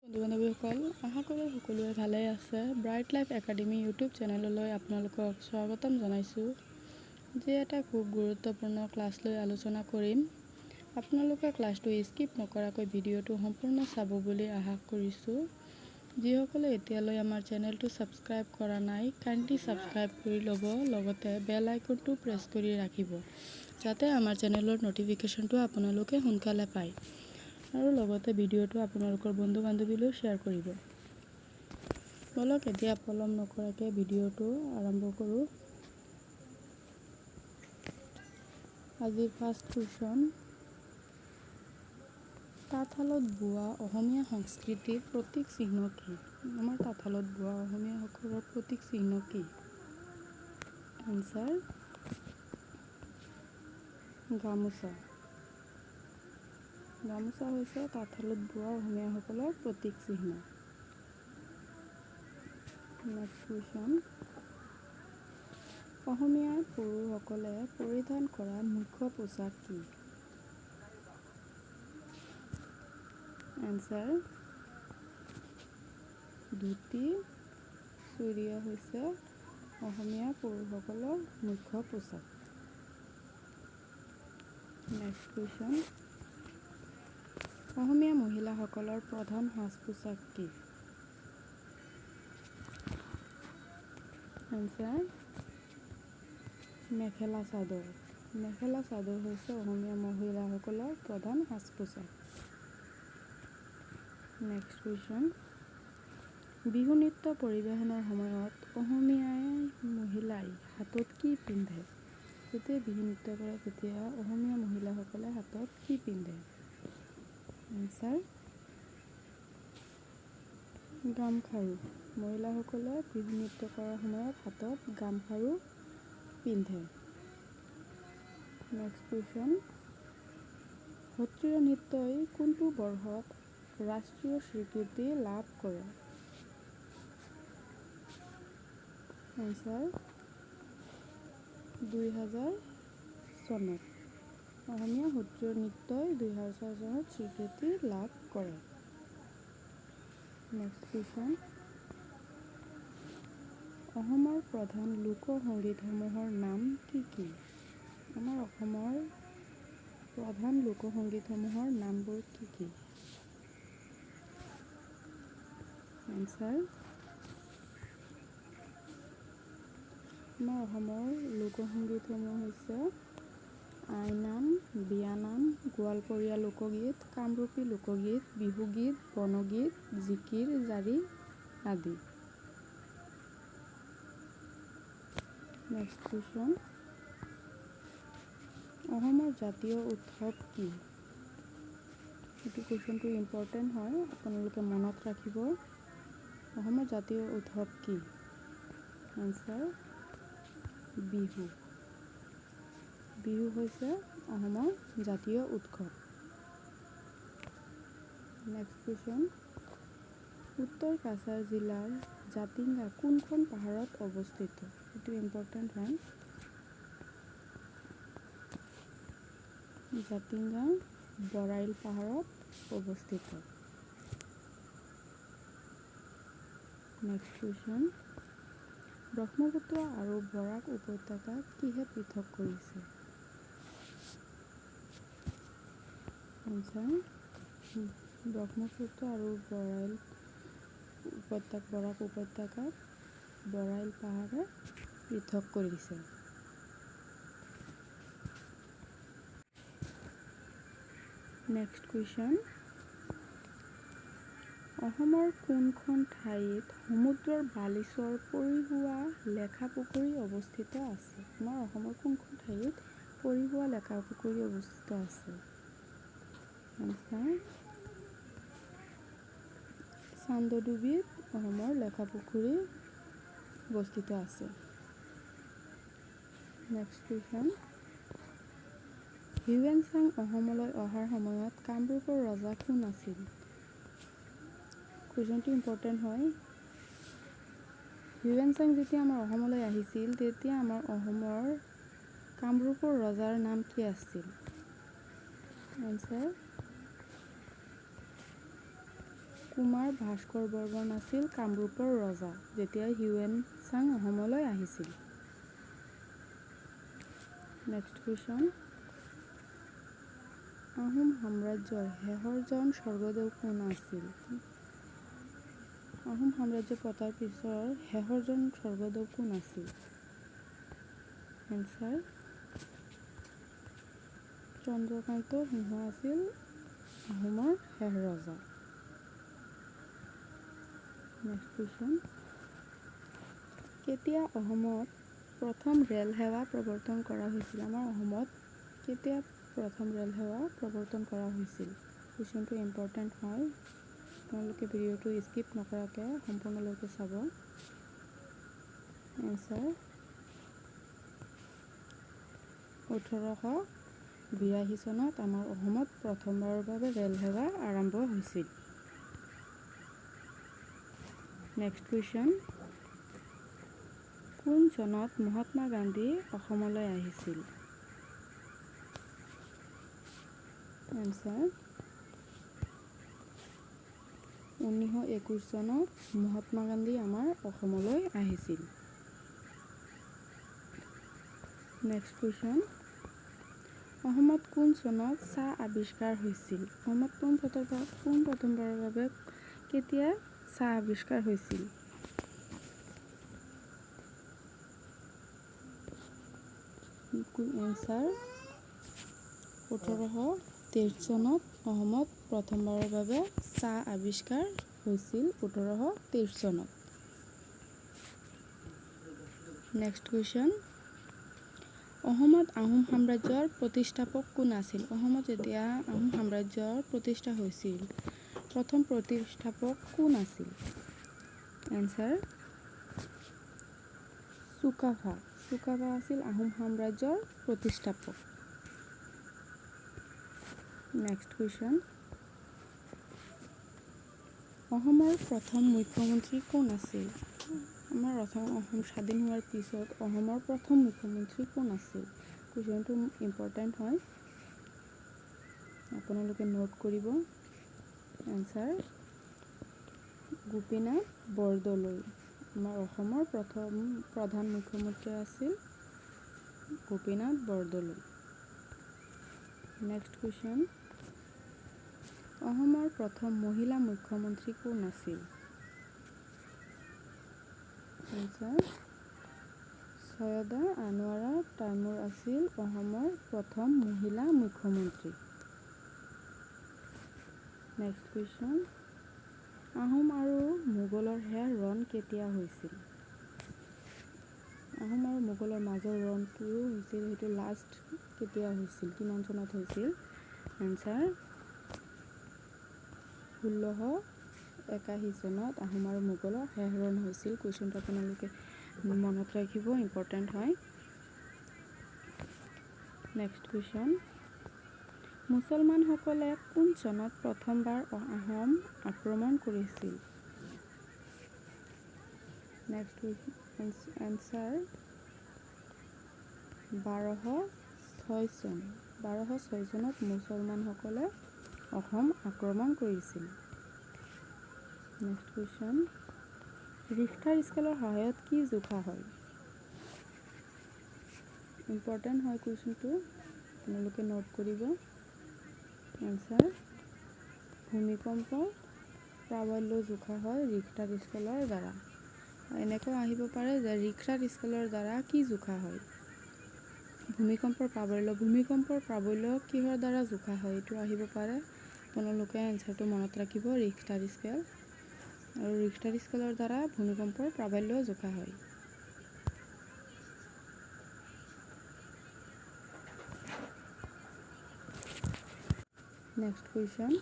বন্ধু বান্ধৱীসকল, আশা কৰোঁ সকলোৱে ভালে আছে। ব্ৰাইট লাইফ একাডেমি ইউটিউব চেনেললৈ আপোনালোকক স্বাগতম জনাইছোঁ। যি এটা খুব গুৰুত্বপূৰ্ণ ক্লাছ লৈ আলোচনা কৰিম। আপোনালোকে ক্লাছটো স্কিপ নকৰাকৈ ভিডিঅ'টো সম্পূৰ্ণ চাব বুলি আশা কৰিছোঁ। যিসকলে এতিয়ালৈ আমাৰ চেনেলটো ছাবস্ক্ৰাইব কৰা নাই, কাইণ্ডলি ছাবস্ক্ৰাইব কৰি ল'ব, লগতে বেল আইকনটো প্ৰেছ কৰি ৰাখিব, যাতে আমাৰ চেনেলৰ ন'টিফিকেশ্যনটো আপোনালোকে সোনকালে পায়। আৰু লগতে ভিডিঅ'টো আপোনালোকৰ বন্ধু বান্ধৱীলৈ শ্বেয়াৰ কৰিব। বলক এতিয়া পলম নকৰাকৈ ভিডিঅ'টো আৰম্ভ কৰোঁ। আজিৰ ফাৰ্ষ্ট কুৱেশ্যন, তাঁতশালত বোৱা অসমীয়া সংস্কৃতিৰ প্ৰতীক চিহ্ন কি? আমাৰ তাঁতশালত বোৱা অসমীয়াসকলৰ প্ৰতীক চিহ্ন কি? এনচাৰ গামোচা। গামোচা হৈছে তাঁতশালত বোৱা অসমীয়াসকলৰ প্ৰতীক চিহ্ন। নেক্সট কুৱেশ্যন, অসমীয়া পুৰুষসকলে পৰিধান কৰা মুখ্য পোচাক কি? এনচাৰ ধুতি। চুৰিয়া হৈছে অসমীয়া পুৰুষসকলৰ মুখ্য পোচাক। নেক্সট কুৱেশ্যন, অসমীয়া মহিলাসকলৰ প্ৰধান সাজ পোছাক কি? এনচাৰ মেখেলা চাদৰ। মেখেলা চাদৰ হৈছে অসমীয়া মহিলাসকলৰ প্ৰধান সাজ পোছাক। নেক্সট কুৱেশ্যন, বিহু নৃত্য পৰিৱেশনৰ সময়ত অসমীয়া মহিলাই হাতত কি পিন্ধে? যেতিয়া বিহু নৃত্য কৰে তেতিয়া অসমীয়া মহিলাসকলে হাতত কি পিন্ধে? এনচাৰ গামখাৰু। মহিলাসকলে বিহু নৃত্য কৰাৰ সময়ত হাতত গামখাৰু পিন্ধে। নেক্সট কুৱেশ্যন, সত্ৰীয়া নৃত্যই কোনটো বৰ্ষত ৰাষ্ট্ৰীয় স্বীকৃতি লাভ কৰে? এনচাৰ 2000 চনত। অসমীয়া সত্ৰীয়া নৃত্যই 2004 চনত স্বীকৃতি লাভ কৰে। নেক্সট কুৱেশ্যন, অসমৰ প্ৰধান লোকসংগীতসমূহৰ নাম কি কি? আমাৰ অসমৰ প্ৰধান লোকসংগীতসমূহৰ নামবোৰ কি কি? এনচাৰ আমাৰ অসমৰ লোকসংগীতসমূহ হৈছে আইনাম, বিয়ানাম, গোৱালপৰীয়া লোকগীত, কামৰূপী লোকগীত, বিহুগীত, বনগীত, জিকিৰ জাৰি আদি। নেক্সট কুৱেশ্যন, অসমৰ জাতীয় উৎসৱ কি? এইটো কুৱেশ্যনটো ইম্পৰ্টেণ্ট হয়, আপোনালোকে মনত ৰাখিব। অসমৰ জাতীয় উৎসৱ কি? এনচাৰ বিহু। বিহু হৈছে অসমৰ জাতীয় উৎসৱ। নেক্সট কুৱেশ্যন, উত্তৰ কাছাৰ জিলাৰ জাতিংগা কোনখন পাহাৰত অৱস্থিত? এইটো ইম্পৰ্টেণ্ট হয়। জাতিংগা বৰাইল পাহাৰত অৱস্থিত। নেক্সট কুৱেশ্যন, ব্ৰহ্মপুত্ৰ আৰু বৰাক উপত্যকাক কিহে পৃথক কৰিছে? এনচাৰ ব্ৰহ্মপুত্ৰ আৰু বৰাক উপত্যকাক বৰাইল পাহাৰে পৃথক কৰিছে। নেক্সট কুৱেশ্যন, অসমৰ কোনখন ঠাইত সমুদ্ৰৰ বালিচৰ পৰিসুৱা লেখা পুখুৰী অৱস্থিত আছে? আমাৰ অসমৰ কোনখন ঠাইত পৰিসুৱা লেখা পুখুৰী অৱস্থিত আছে? এনচাৰ চান্দডুবিত অসমৰ লেখা পুখুৰী অৱস্থিত আছে। নেক্সট কুৱেশ্যন, হিউৱেন চাং অসমলৈ অহাৰ সময়ত কামৰূপৰ ৰজা কোন আছিল? কুৱেশ্যনটো ইম্পৰ্টেণ্ট হয়। হিউৱেন চাং যেতিয়া আমাৰ অসমলৈ আহিছিল তেতিয়া আমাৰ অসমৰ কামৰূপৰ ৰজাৰ নাম কি আছিল? এনচাৰ কুমাৰ ভাস্কৰ বৰ্মন আছিল কামৰূপৰ ৰজা যেতিয়া হিউৱেন চাং অসমলৈ আহিছিল। নেক্সট কুৱেশ্যন, আহোম সাম্ৰাজ্যৰ শেষৰজন স্বৰ্গদেউ কোন আছিল? আহোম সাম্ৰাজ্য পতাৰ পিছৰ শেষৰজন স্বৰ্গদেউ কোন আছিল? এনচাৰ চন্দ্ৰকান্ত সিংহ আছিল আহোমৰ শেষ ৰজা। নেক্সট কুৱেশ্যন, কেতিয়া অসমত প্ৰথম ৰেল সেৱা প্ৰৱৰ্তন কৰা হৈছিল? আমাৰ অসমত কেতিয়া প্ৰথম ৰেল সেৱা প্ৰৱৰ্তন কৰা হৈছিল? কুৱেশ্যনটো ইম্পৰ্টেণ্ট হয়, আপোনালোকে ভিডিঅ'টো স্কিপ নকৰাকৈ সম্পূৰ্ণলৈকে চাব। এনচাৰ 1882 চনত আমাৰ অসমত প্ৰথমবাৰৰ বাবে ৰেল সেৱা আৰম্ভ হৈছিল। নেক্সট কুৱেশ্যন, কোন চনত মহাত্মা গান্ধী অসমলৈ আহিছিল? এনচাৰ 1921 চনত মহাত্মা গান্ধী আমাৰ অসমলৈ আহিছিল। নেক্সট কুৱেশ্যন, অসমত কোন চনত চাহ আৱিষ্কাৰ হৈছিল? অসমত প্ৰথমবাৰৰ বাবে কেতিয়া চাহ আৱিষ্কাৰ হৈছিল? এনচাৰ 1823 চনত অসমত প্ৰথমবাৰৰ বাবে চাহ আৱিষ্কাৰ হৈছিল 1823 চনত। নেক্সট কুৱেশ্যন, অসমত আহোম সাম্ৰাজ্যৰ প্ৰতিষ্ঠাপক কোন আছিল? অসমত যেতিয়া আহোম সাম্ৰাজ্যৰ প্ৰতিষ্ঠা হৈছিল, প্ৰথম প্ৰতিষ্ঠাপক কোন আছিল? এনচাৰ চুকাফা আছিল আহোম সাম্ৰাজ্যৰ প্ৰতিষ্ঠাপক। নেক্সট কুৱেশ্যন, অসমৰ প্ৰথম মুখ্যমন্ত্ৰী কোন আছিল? আমাৰ অসম স্বাধীন হোৱাৰ পিছত অসমৰ প্ৰথম মুখ্যমন্ত্ৰী কোন আছিল? কুৱেশ্যনটো ইম্পৰ্টেণ্ট হয়, আপোনালোকে নোট কৰিব। এনচাৰ গোপীনাথ বৰদলৈ। আমাৰ অসমৰ প্ৰথম প্ৰধান মুখ্যমন্ত্ৰী আছিল গোপীনাথ বৰদলৈ। নেক্সট কুৱেশ্যন, অসমৰ প্ৰথম মহিলা মুখ্যমন্ত্ৰী কোন আছিল? এনচাৰ ছৈয়দা আনোৱাৰা তাইমুৰ আছিল অসমৰ প্ৰথম মহিলা মুখ্যমন্ত্ৰী। নেক্সট কুৱেশ্যন, আহোম আৰু মোগলৰ শেষ ৰণ কেতিয়া হৈছিল? আহোম আৰু মোগলৰ মাজৰ ৰণটো হৈছিল, সেইটো লাষ্ট কেতিয়া হৈছিল, কিমান চনত হৈছিল? এনচাৰ 1681 চনত আহোম আৰু মোগলৰ শেষ ৰণ হৈছিল। কুৱেশ্যনটো আপোনালোকে মনত ৰাখিব, ইম্পৰ্টেণ্ট হয়। নেক্সট কুৱেশ্যন, মুছলমানসকলে কোন চনত প্ৰথমবাৰ আহোম আক্ৰমণ কৰিছিল? নেক্সট এনচাৰ 1206 চন। 1206 চনত মুছলমানসকলে অসম আক্ৰমণ কৰিছিল। নেক্সট কুৱেশ্যন, ৰিখটাৰ স্কেলৰ সহায়ত কি জোখা হয়? ইম্পৰ্টেণ্ট হয় কুৱেশ্যনটো, আপোনালোকে নোট কৰিব। এনচাৰ ভূমিকম্প প্ৰাবল্য জোখা হয় ৰিখটাৰ স্কেলৰ দ্বাৰা। এনেকৈ আহিব পাৰে যে ৰিখটাৰ স্কেলৰ দ্বাৰা কি জোখা হয়? ভূমিকম্পৰ প্ৰাবল্য কিহৰ দ্বাৰা জোখা হয়, এইটো আহিব পাৰে। আপোনালোকে এনচাৰটো মনত ৰাখিব, ৰিখটাৰ স্কেল। আৰু ৰিখটাৰ স্কেলৰ দ্বাৰা ভূমিকম্পৰ প্ৰাবল্য জোখা হয়। নেক্সট কুৱেশ্যন,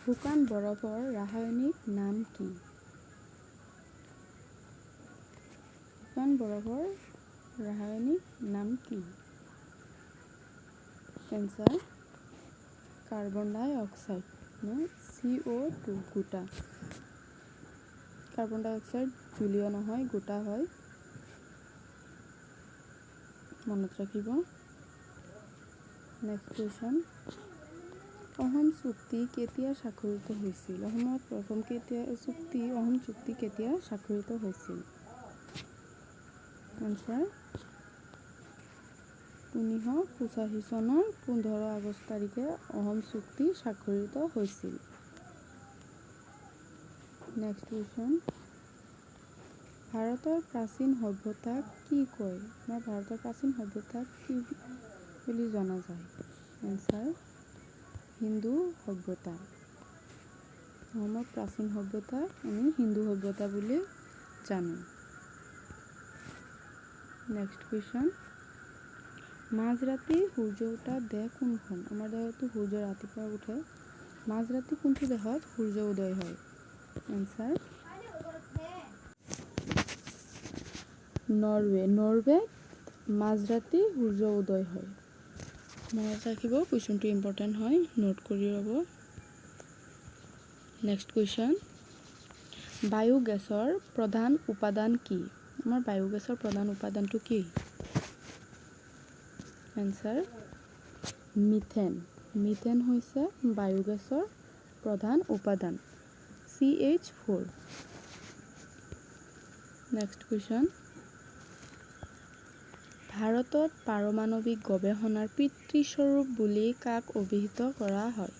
শুকান বৰফৰ ৰাসায়নিক নাম কি? শুকান বৰফৰ ৰাসায়নিক নাম কি? এনচাৰ কাৰ্বন ডাই অক্সাইড নে CO2 গোটা। কাৰ্বন ডাই অক্সাইড জুলীয় নহয়, গোটা হয়, মনত ৰাখিব। নেক্সট কুৱেশ্যন, অহোম চুক্তি কেতিয়া স্বাক্ষৰিত হৈছিল? অসমত প্ৰথম অহোম চুক্তি কেতিয়া স্বাক্ষৰিত হৈছিল? আনচাৰ 1985 চনৰ 15 আগষ্ট তাৰিখে অহোম চুক্তি স্বাক্ষৰিত হৈছিল। নেক্সট কুৱেশ্যন, ভাৰতৰ প্ৰাচীন সভ্যতাক কি কয়? আমাৰ ভাৰতৰ প্ৰাচীন সভ্যতাক কি বুলি জনা যায়? এনচাৰ হিন্দু সভ্যতা। অসমৰ প্ৰাচীন সভ্যতা আমি হিন্দু সভ্যতা বুলি জানো। নেক্সট কুৱেশ্যন, মাঝৰাতি সূৰ্য উঠা দেশ কোনখন? আমাৰ দেশতো সূৰ্য ৰাতিপুৱা উঠে। মাঝৰাতি কোনটো দেশত সূৰ্য উদয় হয়? Answer Norway. নৰৱেত মাঝৰাতি সূৰ্য উদয় হয়। মনত ৰাখিব, কুৱেশ্যনটো ইম্পৰ্টেণ্ট হয়, নোট কৰি ল'ব। নেক্সট কুৱেশ্যন, বায়ুগেছৰ প্ৰধান উপাদান কি? আমাৰ বায়ুগেছৰ প্ৰধান উপাদানটো কি? Answer methane. মিথেন হৈছে বায়ুগেছৰ প্ৰধান উপাদান, CH4। নেক্সট কুৱেশ্যন, ভাৰতত পাৰমাণৱিক গৱেষণাৰ পিতৃস্বৰূপ বুলি কাক অভিহিত কৰা হয়?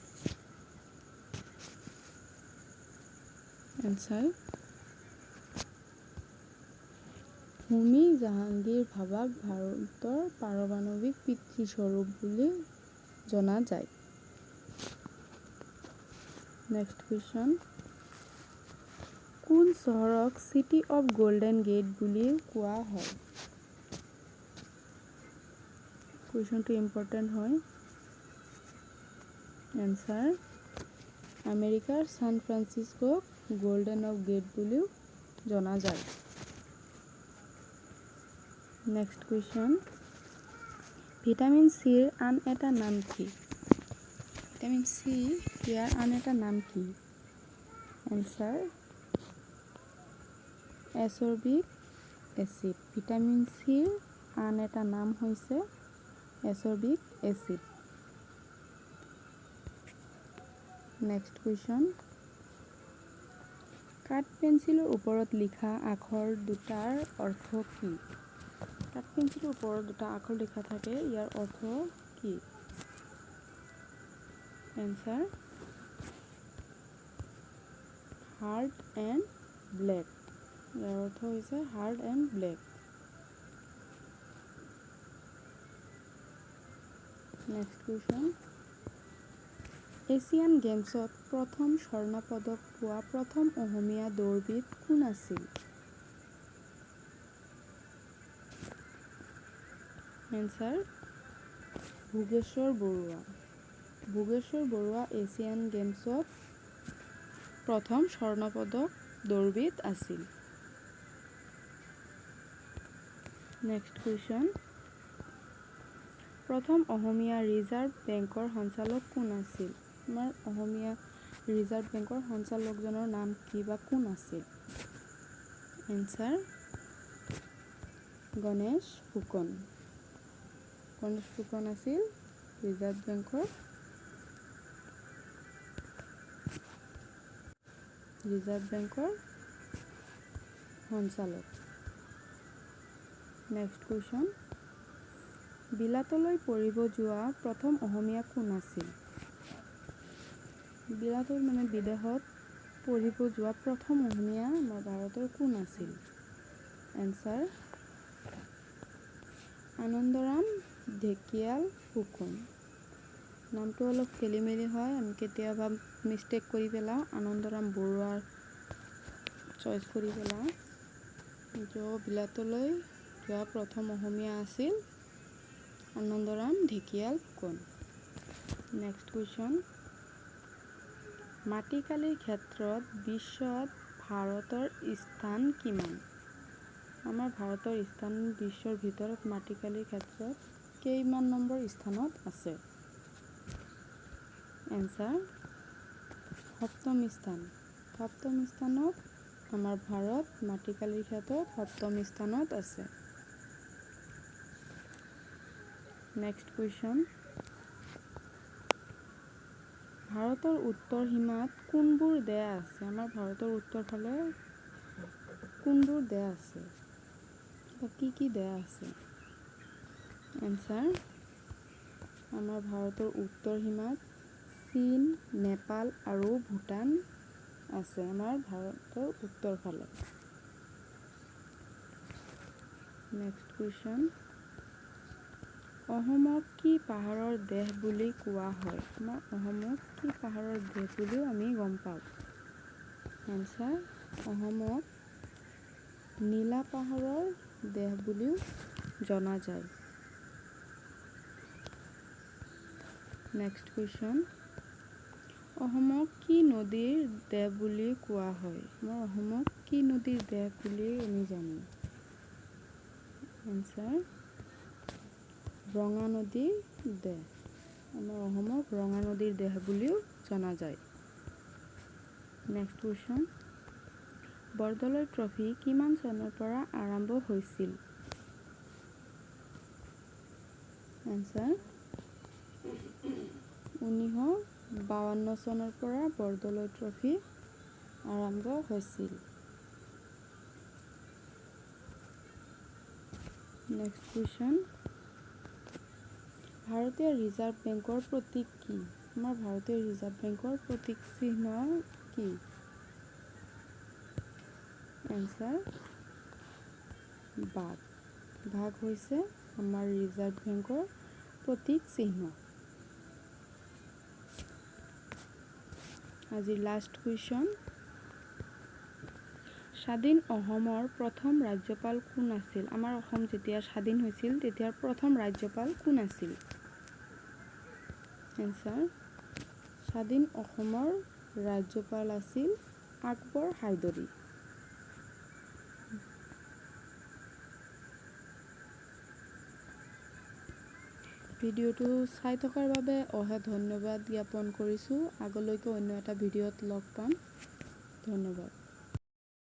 এনচাৰ হোমী জাহাংগীৰ ভাবাক ভাৰতৰ পাৰমাণৱিক পিতৃস্বৰূপ বুলি জনা যায়। নেক্সট কুৱেশ্যন, কোন চহৰক চিটি অৱ গল্ডেন গেট বুলি কোৱা হয়? কুৱেশ্যনটো ইম্পৰ্টেণ্ট হয়। এনচাৰ আমেৰিকাৰ ছান ফ্ৰান্সিস্কোক গল্ডেন অৱ গেট বুলিও জনা যায়। নেক্সট কুৱেশ্যন, ভিটামিন চিৰ আন এটা নাম কি? ভিটামিন চি ইয়াৰ আন এটা নাম কি? Answer এছৰবিক acid. ভিটামিন চিৰ আন এটা নাম হৈছে এছৰবিক এচিড। নেক্সট কুৱেশ্যন, কাঠ পেঞ্চিলৰ ওপৰত লিখা আখৰ দুটাৰ অৰ্থ কি? কাঠ পেঞ্চিলৰ ওপৰত দুটা আখৰ লিখা থাকে, ইয়াৰ অৰ্থ কি? Answer hard and black. ইয়াৰ অৰ্থ হৈছে hard and black. Next question, Asian গেমছত প্ৰথম স্বৰ্ণ পদক পোৱা প্ৰথম অসমীয়া দৌৰবিদ কোন আছিল? এনচাৰ ভোগেশ্বৰ বৰুৱা। ভোগেশ্বৰ বৰুৱা এছিয়ান গেমছত প্ৰথম স্বৰ্ণ পদক দৌৰবিদ আছিল। নেক্সট কুৱেশ্যন, প্ৰথম অসমীয়া ৰিজাৰ্ভ বেংকৰ সঞ্চালক কোন আছিল? আমাৰ অসমীয়া ৰিজাৰ্ভ বেংকৰ সঞ্চালকজনৰ নাম কি বা কোন আছিল? এনচাৰ গণেশ ফুকন। গণেশ ফুকন আছিল ৰিজাৰ্ভ বেংকৰ সঞ্চালক। নেক্সট কুৱেশ্যন, বিলাতলৈ পঢ়িব যোৱা প্ৰথম অসমীয়া কোন আছিল? বিলাতত মানে বিদেশত পঢ়িব যোৱা প্ৰথম অসমীয়া আমাৰ ভাৰতৰ কোন আছিল? এনচাৰ আনন্দৰাম ঢেকিয়াল ফুকন। নামটো অলপ খেলি মেলি হয়, আমি কেতিয়াবা মিষ্টেক কৰি পেলাওঁ, আনন্দৰাম বৰুৱাৰ চইচ কৰি পেলাওঁ। কিন্তু বিলাতলৈ যোৱা প্ৰথম অসমীয়া আছিল আনন্দৰাম ঢেকিয়াল ফুকন। নেক্সট কুৱেশ্যন, মাটিকালিৰ ক্ষেত্ৰত বিশ্বত ভাৰতৰ স্থান কিমান? আমাৰ ভাৰতৰ স্থান বিশ্বৰ ভিতৰত মাটিকালিৰ ক্ষেত্ৰত কেইমান নম্বৰ স্থানত আছে? এনচাৰ সপ্তম স্থান। সপ্তম স্থানত আমাৰ ভাৰত মাটিকালিৰ ক্ষেত্ৰত সপ্তম স্থানত আছে। নেক্সট কুৱেশ্যন, ভাৰতৰ উত্তৰ সীমাত কোনবোৰ দেশ আছে? আমাৰ ভাৰতৰ উত্তৰ ফালে কোনবোৰ দেশ আছে বা কি দেশ আছে? এনচাৰ, আমাৰ ভাৰতৰ উত্তৰ সীমাত চীন, নেপাল আৰু ভূটান আছে আমাৰ ভাৰতৰ উত্তৰ ফালে। নেক্সট কুৱেশ্যন, অসমক কি পাহাৰৰ দেশ বুলি কোৱা হয়? আমাৰ অসমক কি পাহাৰৰ দেশ বুলিও আমি গম পাওঁ। এনচাৰ, অসমক নীলা পাহাৰৰ দেশ বুলিও জনা যায়। নেক্সট কুৱেশ্যন, অসমক কি নদীৰ দেশ বুলি কোৱা হয়? আমাৰ অসমক কি নদীৰ দেশ বুলি আমি জানো? এনচাৰ, ৰঙা নদীৰ দেশ। আমাৰ অসমক ৰঙা নদীৰ দেশ বুলিও জনা যায়। নেক্সট কুৱেশ্যন, বৰদলৈ ট্ৰফী কিমান চনৰ পৰা আৰম্ভ হৈছিল? এনচাৰ, 1952 চনৰ পৰা বৰদলৈ ট্ৰফী আৰম্ভ হৈছিল। নেক্সট কুৱেশ্যন, ভাৰতীয় ৰিজাৰ্ভ বেংকৰ প্ৰতীক কি? আমাৰ ভাৰতীয় ৰিজাৰ্ভ বেংকৰ প্ৰতীক চিহ্ন কি? এনচাৰ, বাঘ। বাঘ হৈছে আমাৰ ৰিজাৰ্ভ বেংকৰ প্ৰতীক চিহ্ন। আজিৰ লাষ্ট কুৱেশ্যন, স্বাধীন অসমৰ প্ৰথম ৰাজ্যপাল কোন আছিল? আমাৰ অসম যেতিয়া স্বাধীন হৈছিল তেতিয়া প্ৰথম ৰাজ্যপাল কোন আছিল? এনচাৰ, স্বাধীন অসমৰ ৰাজ্যপাল আছিল আকবৰ হাইদৰি। ভিডিঅ'টো চাই থকাৰ বাবে অশেষ ধন্যবাদ জ্ঞাপন কৰিছোঁ। আগলৈকে অন্য এটা ভিডিঅ'ত লগ পাম। ধন্যবাদ।